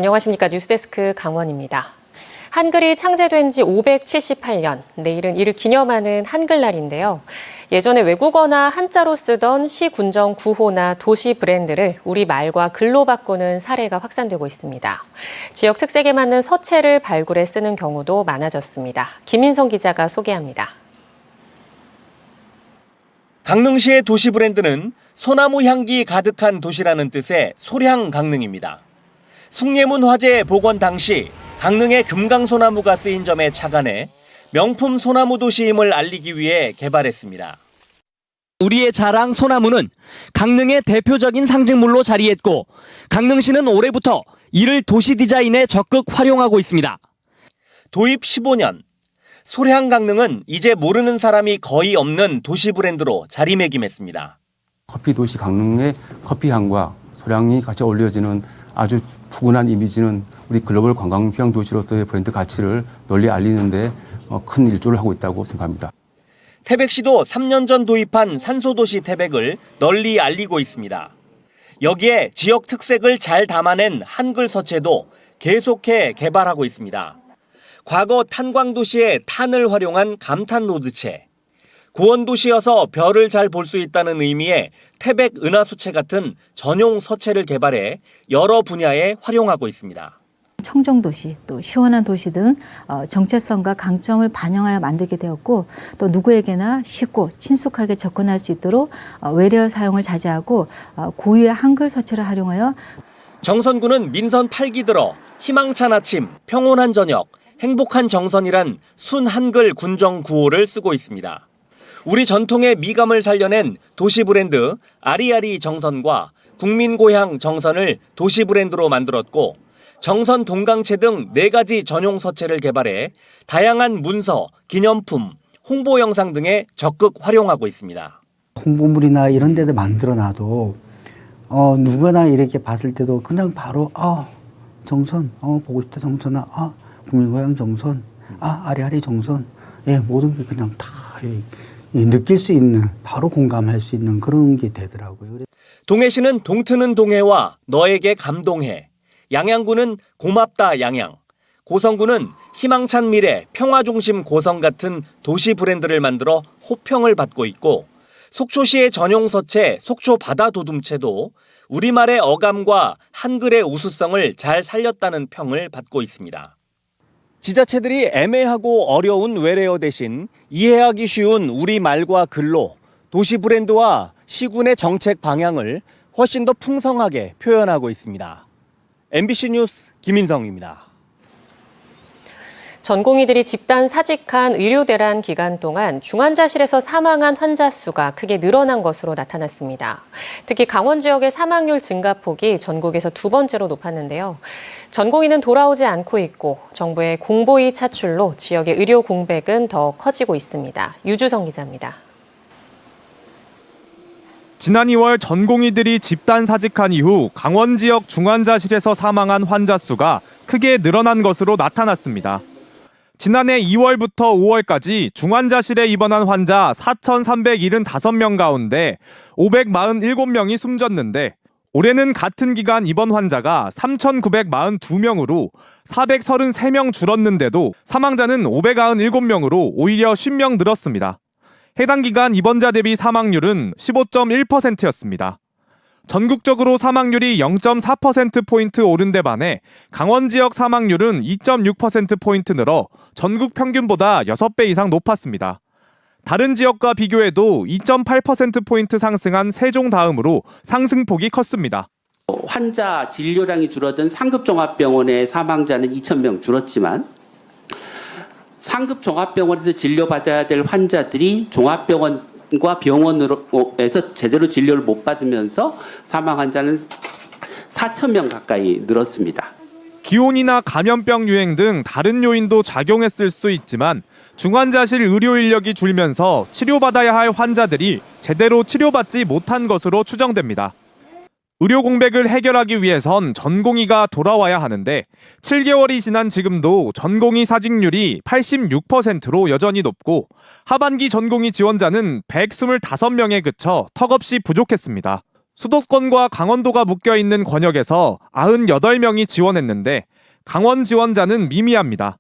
안녕하십니까. 뉴스데스크 강원입니다. 한글이 창제된 지 578년, 내일은 이를 기념하는 한글날인데요. 예전에 외국어나 한자로 쓰던 시군정 구호나 도시 브랜드를 우리말과 글로 바꾸는 사례가 확산되고 있습니다. 지역 특색에 맞는 서체를 발굴해 쓰는 경우도 많아졌습니다. 김인성 기자가 소개합니다. 강릉시의 도시 브랜드는 소나무 향기 가득한 도시라는 뜻의 소량강릉입니다. 숭례문 화재 복원 당시 강릉에 금강소나무가 쓰인 점에 착안해 명품 소나무 도시임을 알리기 위해 개발했습니다. 우리의 자랑 소나무는 강릉의 대표적인 상징물로 자리했고 강릉시는 올해부터 이를 도시 디자인에 적극 활용하고 있습니다. 도입 15년, 소량강릉은 이제 모르는 사람이 거의 없는 도시 브랜드로 자리매김했습니다. 커피 도시 강릉의 커피향과 소량이 같이 어울려지는 아주 푸근한 이미지는 우리 글로벌 관광 휴양 도시로서의 브랜드 가치를 널리 알리는 데 큰 일조를 하고 있다고 생각합니다. 태백시도 3년 전 도입한 산소도시 태백을 널리 알리고 있습니다. 여기에 지역 특색을 잘 담아낸 한글 서체도 계속해 개발하고 있습니다. 과거 탄광도시의 탄을 활용한 감탄로드체, 고원도시여서 별을 잘 볼 수 있다는 의미의 태백 은하수체 같은 전용 서체를 개발해 여러 분야에 활용하고 있습니다. 청정도시, 또 시원한 도시 등 정체성과 강점을 반영하여 만들게 되었고 또 누구에게나 쉽고 친숙하게 접근할 수 있도록 외래어 사용을 자제하고 고유의 한글 서체를 활용하여 정선구는 민선 8기 들어 희망찬 아침, 평온한 저녁, 행복한 정선이란 순 한글 군정 구호를 쓰고 있습니다. 우리 전통의 미감을 살려낸 도시 브랜드 아리아리 정선과 국민고향 정선을 도시 브랜드로 만들었고 정선 동강채 등 4가지 전용 서체를 개발해 다양한 문서, 기념품, 홍보 영상 등에 적극 활용하고 있습니다. 홍보물이나 이런 데도 만들어놔도 누구나 이렇게 봤을 때도 그냥 바로 정선, 보고 싶다 정선아, 국민고향 정선, 아리아리 정선, 모든 게 그냥 다 느낄 수 있는, 바로 공감할 수 있는 그런 게 되더라고요. 동해시는 동트는 동해와 너에게 감동해, 양양구는 고맙다 양양, 고성구는 희망찬 미래, 평화중심 고성 같은 도시 브랜드를 만들어 호평을 받고 있고 속초시의 전용 서체 속초 바다 도둠체도 우리말의 어감과 한글의 우수성을 잘 살렸다는 평을 받고 있습니다. 지자체들이 애매하고 어려운 외래어 대신 이해하기 쉬운 우리말과 글로 도시 브랜드와 시군의 정책 방향을 훨씬 더 풍성하게 표현하고 있습니다. MBC 뉴스 김인성입니다. 전공의들이 집단 사직한 의료대란 기간 동안 중환자실에서 사망한 환자 수가 크게 늘어난 것으로 나타났습니다. 특히 강원 지역의 사망률 증가폭이 전국에서 2번째로 높았는데요. 전공의는 돌아오지 않고 있고 정부의 공보위 차출로 지역의 의료 공백은 더 커지고 있습니다. 유주성 기자입니다. 지난 2월 전공의들이 집단 사직한 이후 강원 지역 중환자실에서 사망한 환자 수가 크게 늘어난 것으로 나타났습니다. 지난해 2월부터 5월까지 중환자실에 입원한 환자 4,375명 가운데 547명이 숨졌는데 올해는 같은 기간 입원 환자가 3,942명으로 433명 줄었는데도 사망자는 597명으로 오히려 50명 늘었습니다. 해당 기간 입원자 대비 사망률은 15.1%였습니다. 전국적으로 사망률이 0.4%포인트 오른 데 반해 강원 지역 사망률은 2.6%포인트 늘어 전국 평균보다 6배 이상 높았습니다. 다른 지역과 비교해도 2.8%포인트 상승한 세종 다음으로 상승폭이 컸습니다. 환자 진료량이 줄어든 상급종합병원의 사망자는 2,000명 줄었지만 상급 종합병원에서 진료받아야 될 환자들이 종합병원과 병원에서 제대로 진료를 못 받으면서 사망 환자는 4,000명 가까이 늘었습니다. 기온이나 감염병 유행 등 다른 요인도 작용했을 수 있지만 중환자실 의료 인력이 줄면서 치료받아야 할 환자들이 제대로 치료받지 못한 것으로 추정됩니다. 의료 공백을 해결하기 위해선 전공의가 돌아와야 하는데 7개월이 지난 지금도 전공의 사직률이 86%로 여전히 높고 하반기 전공의 지원자는 125명에 그쳐 턱없이 부족했습니다. 수도권과 강원도가 묶여있는 권역에서 98명이 지원했는데 강원 지원자는 미미합니다.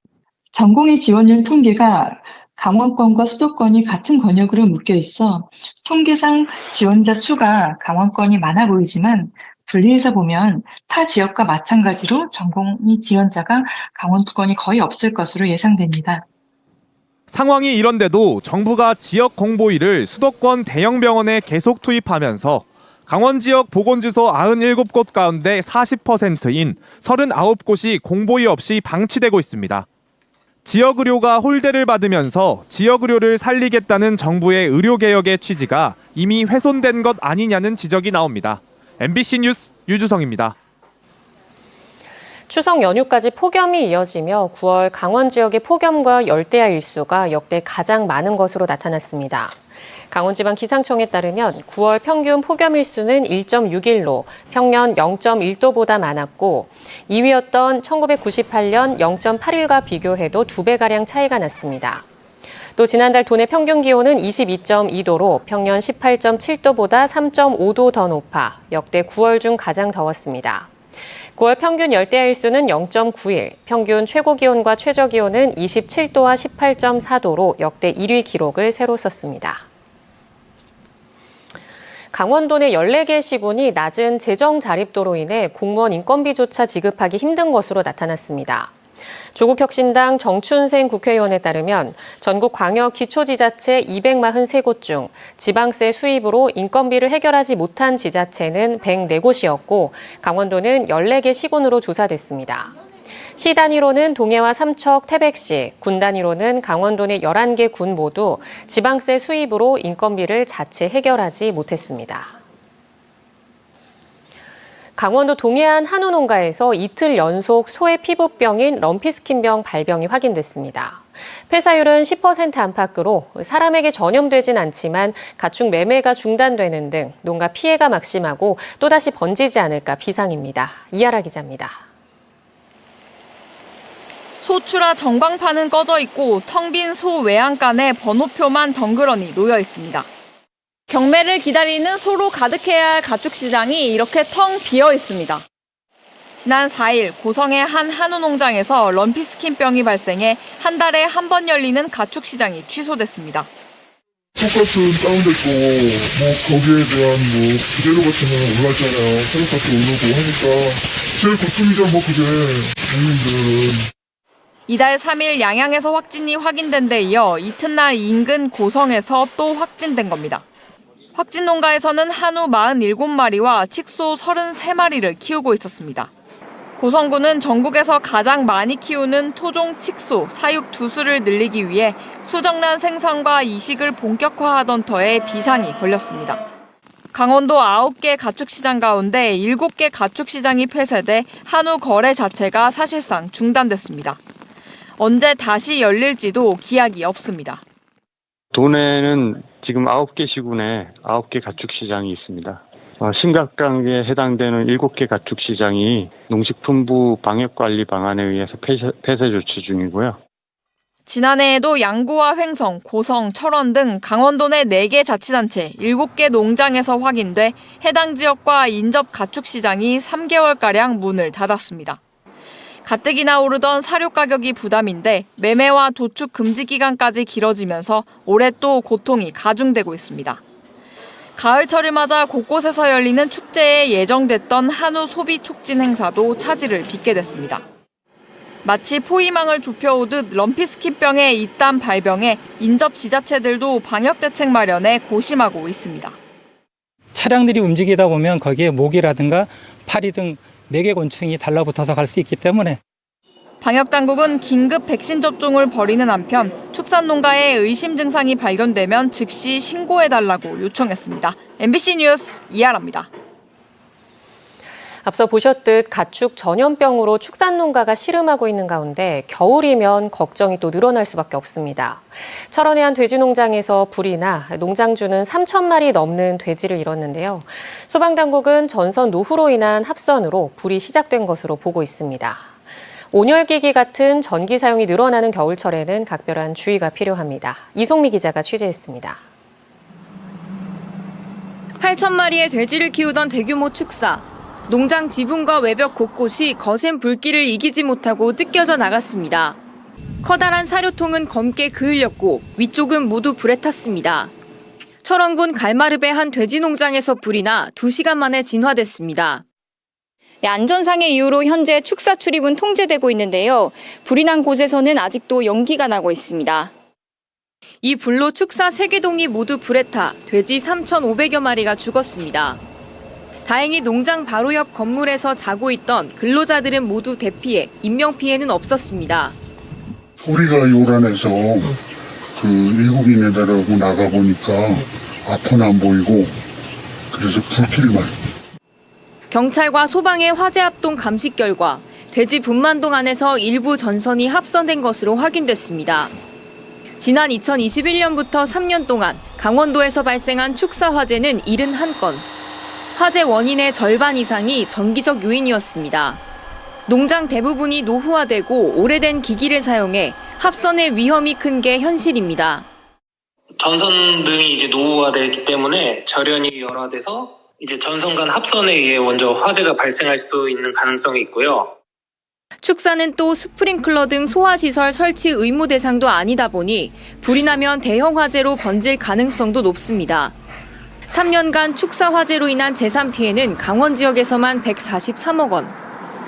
전공의 지원율 통계가 강원권과 수도권이 같은 권역으로 묶여 있어 통계상 지원자 수가 강원권이 많아 보이지만 분리해서 보면 타 지역과 마찬가지로 전공의 지원자가 강원권이 거의 없을 것으로 예상됩니다. 상황이 이런데도 정부가 지역 공보위를 수도권 대형 병원에 계속 투입하면서 강원 지역 보건주소 97곳 가운데 40%인 39곳이 공보위 없이 방치되고 있습니다. 지역의료가 홀대를 받으면서 지역의료를 살리겠다는 정부의 의료개혁의 취지가 이미 훼손된 것 아니냐는 지적이 나옵니다. MBC 뉴스 유주성입니다. 추석 연휴까지 폭염이 이어지며 9월 강원 지역의 폭염과 열대야 일수가 역대 가장 많은 것으로 나타났습니다. 강원지방기상청에 따르면 9월 평균 폭염 일수는 1.61로 평년 0.1도보다 많았고 2위였던 1998년 0.81과 비교해도 2배가량 차이가 났습니다. 또 지난달 도내 평균 기온은 22.2도로 평년 18.7도보다 3.5도 더 높아 역대 9월 중 가장 더웠습니다. 9월 평균 열대야 일수는 0.91, 평균 최고 기온과 최저 기온은 27도와 18.4도로 역대 1위 기록을 새로 썼습니다. 강원도 내 14개 시군이 낮은 재정 자립도로 인해 공무원 인건비조차 지급하기 힘든 것으로 나타났습니다. 조국혁신당 정춘생 국회의원에 따르면 전국 광역 기초지자체 243곳 중 지방세 수입으로 인건비를 해결하지 못한 지자체는 104곳이었고 강원도는 14개 시군으로 조사됐습니다. 시 단위로는 동해와 삼척, 태백시, 군 단위로는 강원도 내 11개 군 모두 지방세 수입으로 인건비를 자체 해결하지 못했습니다. 강원도 동해안 한우 농가에서 이틀 연속 소의 피부병인 럼피스킨병 발병이 확인됐습니다. 폐사율은 10% 안팎으로 사람에게 전염되진 않지만 가축 매매가 중단되는 등 농가 피해가 막심하고 또다시 번지지 않을까 비상입니다. 이하라 기자입니다. 소출하 전광판은 꺼져 있고 텅 빈 소 외양간에 번호표만 덩그러니 놓여 있습니다. 경매를 기다리는 소로 가득해야 할 가축시장이 이렇게 텅 비어 있습니다. 지난 4일 고성의 한 한우 농장에서 럼피스킨병이 발생해 한 달에 한 번 열리는 가축시장이 취소됐습니다. 콩가스는 다운됐고 거기에 대한 비대로 같은 거는 올랐잖아요. 새로가스 오르고 하니까 제일 고통이죠 그게 국민들은. 이달 3일 양양에서 확진이 확인된 데 이어 이튿날 인근 고성에서 또 확진된 겁니다. 확진 농가에서는 한우 47마리와 칡소 33마리를 키우고 있었습니다. 고성군은 전국에서 가장 많이 키우는 토종 칡소, 사육 두수를 늘리기 위해 수정란 생산과 이식을 본격화하던 터에 비상이 걸렸습니다. 강원도 9개 가축시장 가운데 7개 가축시장이 폐쇄돼 한우 거래 자체가 사실상 중단됐습니다. 언제 다시 열릴지도 기약이 없습니다. 도내는 지금 9개 시군에 9개 가축시장이 있습니다. 심각하게 해당되는 7개 가축시장이 농식품부 방역관리 방안에 의해서 폐쇄 조치 중이고요. 지난해에도 양구와 횡성, 고성, 철원 등 강원도 내 4개 자치단체 7개 농장에서 확인돼 해당 지역과 인접 가축시장이 3개월가량 문을 닫았습니다. 가뜩이나 오르던 사료 가격이 부담인데 매매와 도축 금지 기간까지 길어지면서 올해 또 고통이 가중되고 있습니다. 가을철을 맞아 곳곳에서 열리는 축제에 예정됐던 한우 소비 촉진 행사도 차질을 빚게 됐습니다. 마치 포위망을 좁혀오듯 럼피스킨병의 잇단 발병에 인접 지자체들도 방역 대책 마련에 고심하고 있습니다. 차량들이 움직이다 보면 거기에 모기라든가 파리 등 매개곤충이 달라붙어서 갈 수 있기 때문에 방역당국은 긴급 백신 접종을 벌이는 한편 축산 농가에 의심 증상이 발견되면 즉시 신고해달라고 요청했습니다. MBC 뉴스 이하라입니다. 앞서 보셨듯 가축 전염병으로 축산 농가가 시름하고 있는 가운데 겨울이면 걱정이 또 늘어날 수밖에 없습니다. 철원의 한 돼지 농장에서 불이 나 농장주는 3,000마리 넘는 돼지를 잃었는데요. 소방당국은 전선 노후로 인한 합선으로 불이 시작된 것으로 보고 있습니다. 온열기기 같은 전기 사용이 늘어나는 겨울철에는 각별한 주의가 필요합니다. 이송미 기자가 취재했습니다. 8,000마리의 돼지를 키우던 대규모 축사. 농장 지붕과 외벽 곳곳이 거센 불길을 이기지 못하고 뜯겨져 나갔습니다. 커다란 사료통은 검게 그을렸고 위쪽은 모두 불에 탔습니다. 철원군 갈마르베 한 돼지 농장에서 불이 나 2시간 만에 진화됐습니다. 안전상의 이유로 현재 축사 출입은 통제되고 있는데요. 불이 난 곳에서는 아직도 연기가 나고 있습니다. 이 불로 축사 3개 동이 모두 불에 타 돼지 3,500여 마리가 죽었습니다. 다행히 농장 바로 옆 건물에서 자고 있던 근로자들은 모두 대피해 인명피해는 없었습니다. 소리가 요란해서 외국인이라고 나가보니까 앞은 안 보이고 그래서 불길만. 경찰과 소방의 화재 합동 감식 결과 돼지 분만동 안에서 일부 전선이 합선된 것으로 확인됐습니다. 지난 2021년부터 3년 동안 강원도에서 발생한 축사 화재는 71건. 화재 원인의 절반 이상이 전기적 요인이었습니다. 농장 대부분이 노후화되고 오래된 기기를 사용해 합선의 위험이 큰 게 현실입니다. 전선 등이 이제 노후화되기 때문에 절연이 열화돼서 이제 전선 간 합선에 의해 먼저 화재가 발생할 수 있는 가능성이 있고요. 축사는 또 스프링클러 등 소화시설 설치 의무 대상도 아니다 보니 불이 나면 대형 화재로 번질 가능성도 높습니다. 3년간 축사 화재로 인한 재산 피해는 강원 지역에서만 143억 원.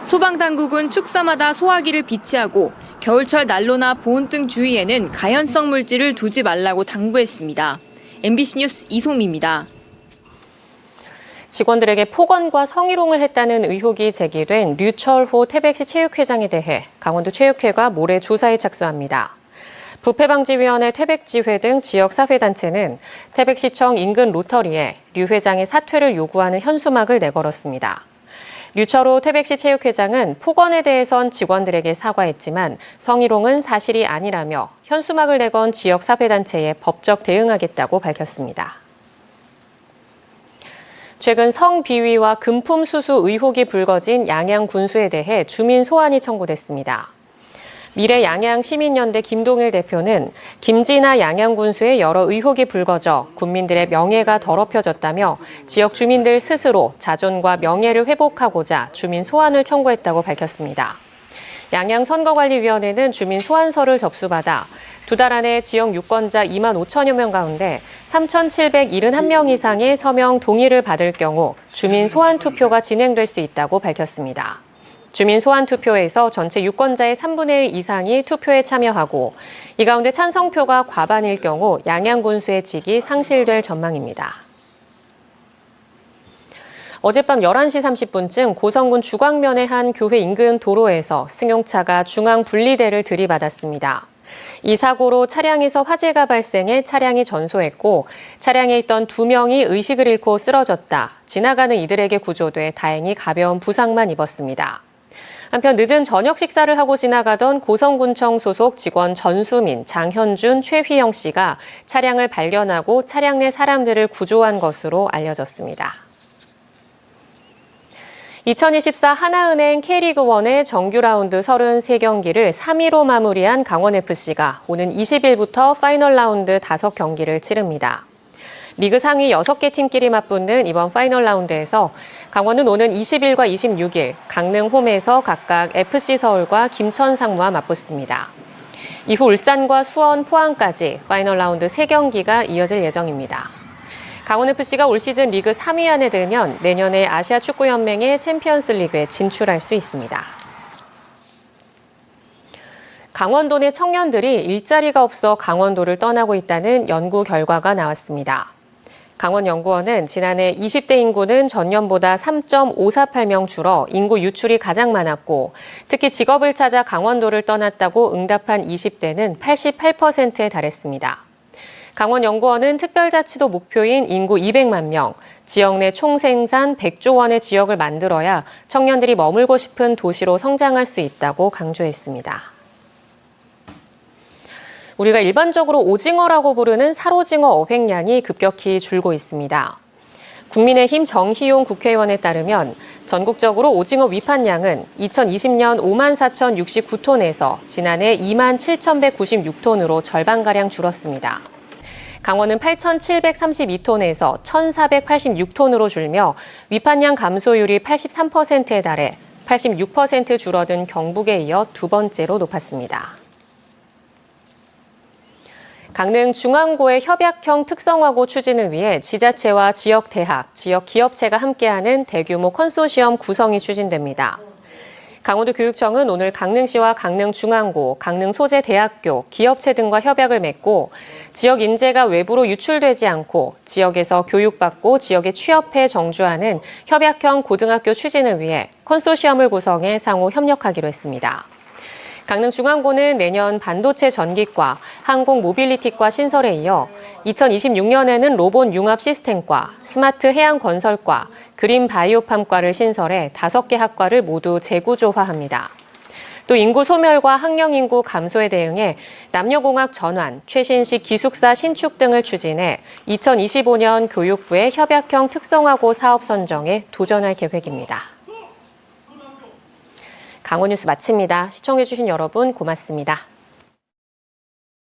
소방당국은 축사마다 소화기를 비치하고 겨울철 난로나 보온등 주위에는 가연성 물질을 두지 말라고 당부했습니다. MBC 뉴스 이송미입니다. 직원들에게 폭언과 성희롱을 했다는 의혹이 제기된 류철호 태백시 체육회장에 대해 강원도 체육회가 모레 조사에 착수합니다. 부패방지위원회 태백지회 등 지역사회단체는 태백시청 인근 로터리에 류 회장의 사퇴를 요구하는 현수막을 내걸었습니다. 류철호 태백시 체육회장은 폭언에 대해선 직원들에게 사과했지만 성희롱은 사실이 아니라며 현수막을 내건 지역사회단체에 법적 대응하겠다고 밝혔습니다. 최근 성비위와 금품 수수 의혹이 불거진 양양 군수에 대해 주민 소환이 청구됐습니다. 미래 양양시민연대 김동일 대표는 김진아 양양군수의 여러 의혹이 불거져 국민들의 명예가 더럽혀졌다며 지역 주민들 스스로 자존과 명예를 회복하고자 주민 소환을 청구했다고 밝혔습니다. 양양선거관리위원회는 주민 소환서를 접수받아 2달 안에 지역 유권자 2만 5천여 명 가운데 3,771명 이상의 서명 동의를 받을 경우 주민 소환 투표가 진행될 수 있다고 밝혔습니다. 주민 소환 투표에서 전체 유권자의 3분의 1 이상이 투표에 참여하고 이 가운데 찬성표가 과반일 경우 양양군수의 직이 상실될 전망입니다. 어젯밤 11시 30분쯤 고성군 주광면의 한 교회 인근 도로에서 승용차가 중앙 분리대를 들이받았습니다. 이 사고로 차량에서 화재가 발생해 차량이 전소했고 차량에 있던 2명이 의식을 잃고 쓰러졌다. 지나가는 이들에게 구조돼 다행히 가벼운 부상만 입었습니다. 한편 늦은 저녁 식사를 하고 지나가던 고성군청 소속 직원 전수민, 장현준, 최휘영 씨가 차량을 발견하고 차량 내 사람들을 구조한 것으로 알려졌습니다. 2024 하나은행 K리그1의 정규 라운드 33경기를 3위로 마무리한 강원FC가 오는 20일부터 파이널 라운드 5경기를 치릅니다. 리그 상위 6개 팀끼리 맞붙는 이번 파이널 라운드에서 강원은 오는 20일과 26일 강릉 홈에서 각각 FC서울과 김천상무와 맞붙습니다. 이후 울산과 수원, 포항까지 파이널 라운드 3경기가 이어질 예정입니다. 강원FC가 올 시즌 리그 3위 안에 들면 내년에 아시아축구연맹의 챔피언스 리그에 진출할 수 있습니다. 강원도 내 청년들이 일자리가 없어 강원도를 떠나고 있다는 연구 결과가 나왔습니다. 강원연구원은 지난해 20대 인구는 전년보다 3.548명 줄어 인구 유출이 가장 많았고 특히 직업을 찾아 강원도를 떠났다고 응답한 20대는 88%에 달했습니다. 강원연구원은 특별자치도 목표인 인구 200만 명, 지역 내 총생산 100조 원의 지역을 만들어야 청년들이 머물고 싶은 도시로 성장할 수 있다고 강조했습니다. 우리가 일반적으로 오징어라고 부르는 살오징어 어획량이 급격히 줄고 있습니다. 국민의힘 정희용 국회의원에 따르면 전국적으로 오징어 위판량은 2020년 54,069톤에서 지난해 27,196톤으로 절반가량 줄었습니다. 강원은 8,732톤에서 1,486톤으로 줄며 위판량 감소율이 83%에 달해 86% 줄어든 경북에 이어 두 번째로 높았습니다. 강릉 중앙고의 협약형 특성화고 추진을 위해 지자체와 지역대학, 지역기업체가 함께하는 대규모 컨소시엄 구성이 추진됩니다. 강원도 교육청은 오늘 강릉시와 강릉중앙고, 강릉소재대학교, 기업체 등과 협약을 맺고 지역 인재가 외부로 유출되지 않고 지역에서 교육받고 지역에 취업해 정주하는 협약형 고등학교 추진을 위해 컨소시엄을 구성해 상호 협력하기로 했습니다. 강릉중앙고는 내년 반도체 전기과, 항공 모빌리티과 신설에 이어 2026년에는 로봇 융합 시스템과, 스마트 해양 건설과, 그린 바이오팜과를 신설해 5개 학과를 모두 재구조화합니다. 또 인구 소멸과 학령 인구 감소에 대응해 남녀공학 전환, 최신식 기숙사 신축 등을 추진해 2025년 교육부의 협약형 특성화고 사업 선정에 도전할 계획입니다. 강원 뉴스 마칩니다. 시청해주신 여러분 고맙습니다.